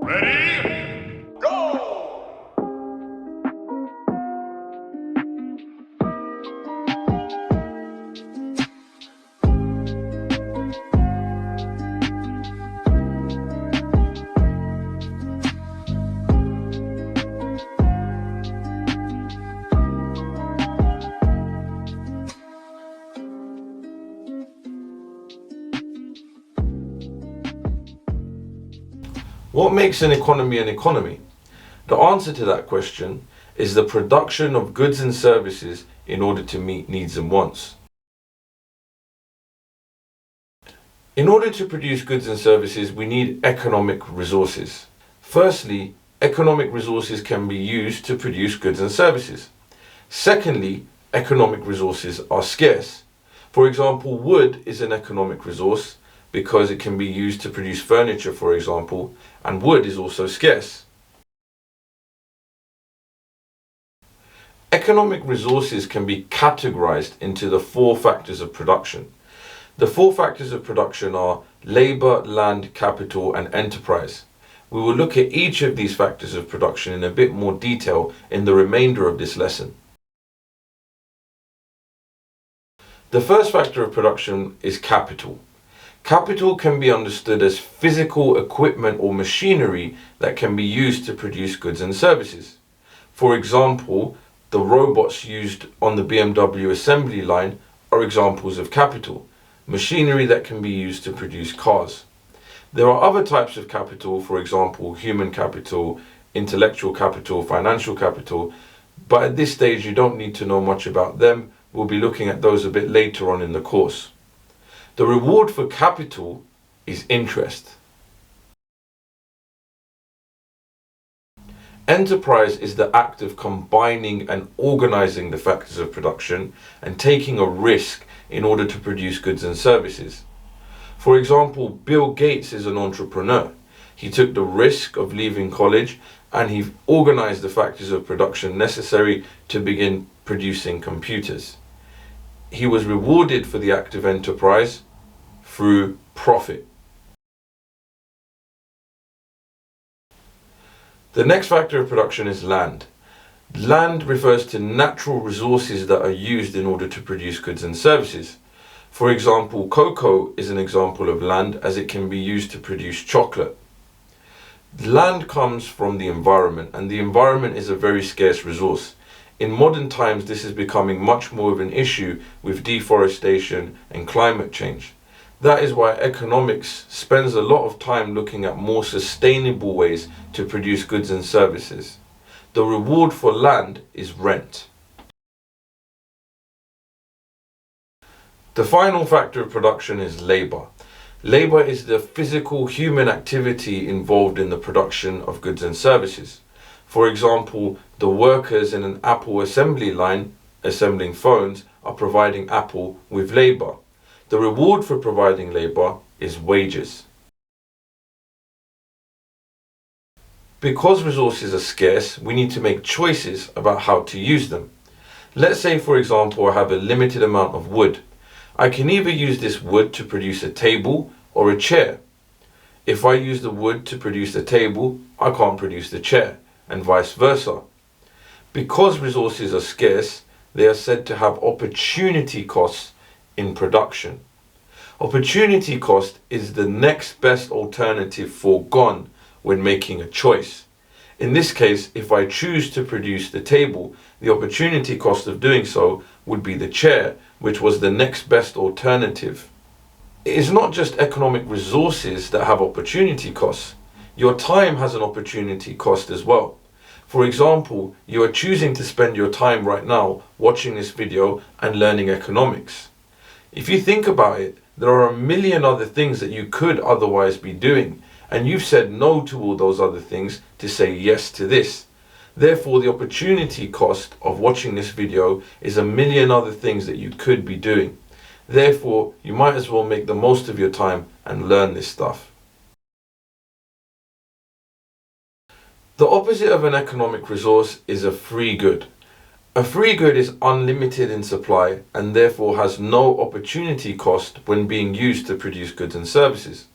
Ready? Go! What makes an economy an economy? The answer to that question is the production of goods and services in order to meet needs and wants. In order to produce goods and services, we need economic resources. Firstly, economic resources can be used to produce goods and services. Secondly, economic resources are scarce. For example, wood is an economic resource because it can be used to produce furniture, for example, and wood is also scarce. Economic resources can be categorized into the 4 factors of production. The 4 factors of production are labor, land, capital, and enterprise. We will look at each of these factors of production in a bit more detail in the remainder of this lesson. The first factor of production is capital. Capital can be understood as physical equipment or machinery that can be used to produce goods and services. For example, the robots used on the BMW assembly line are examples of capital, machinery that can be used to produce cars. There are other types of capital, for example, human capital, intellectual capital, financial capital, but at this stage you don't need to know much about them. We'll be looking at those a bit later on in the course. The reward for capital is interest. Enterprise is the act of combining and organizing the factors of production and taking a risk in order to produce goods and services. For example, Bill Gates is an entrepreneur. He took the risk of leaving college and he organized the factors of production necessary to begin producing computers. He was rewarded for the act of enterprise through profit. The next factor of production is land. Land refers to natural resources that are used in order to produce goods and services. For example, cocoa is an example of land as it can be used to produce chocolate. Land comes from the environment, and the environment is a very scarce resource. In modern times, this is becoming much more of an issue with deforestation and climate change. That is why economics spends a lot of time looking at more sustainable ways to produce goods and services. The reward for land is rent. The final factor of production is labor. Labor is the physical human activity involved in the production of goods and services. For example, the workers in an Apple assembly line assembling phones are providing Apple with labor. The reward for providing labor is wages. Because resources are scarce, we need to make choices about how to use them. Let's say, for example, I have a limited amount of wood. I can either use this wood to produce a table or a chair. If I use the wood to produce the table, I can't produce the chair, and vice versa. Because resources are scarce, they are said to have opportunity costs in production. Opportunity cost is the next best alternative foregone when making a choice. In this case, if I choose to produce the table, the opportunity cost of doing so would be the chair, which was the next best alternative. It is not just economic resources that have opportunity costs. Your time has an opportunity cost as well. For example, you are choosing to spend your time right now watching this video and learning economics. If you think about it, there are a million other things that you could otherwise be doing, and you've said no to all those other things to say yes to this. Therefore, the opportunity cost of watching this video is a million other things that you could be doing. Therefore, you might as well make the most of your time and learn this stuff. The opposite of an economic resource is a free good. A free good is unlimited in supply and therefore has no opportunity cost when being used to produce goods and services.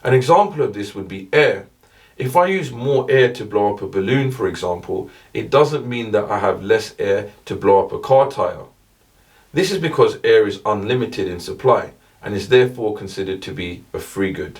An example of this would be air. If I use more air to blow up a balloon, for example, it doesn't mean that I have less air to blow up a car tire. This is because air is unlimited in supply and is therefore considered to be a free good.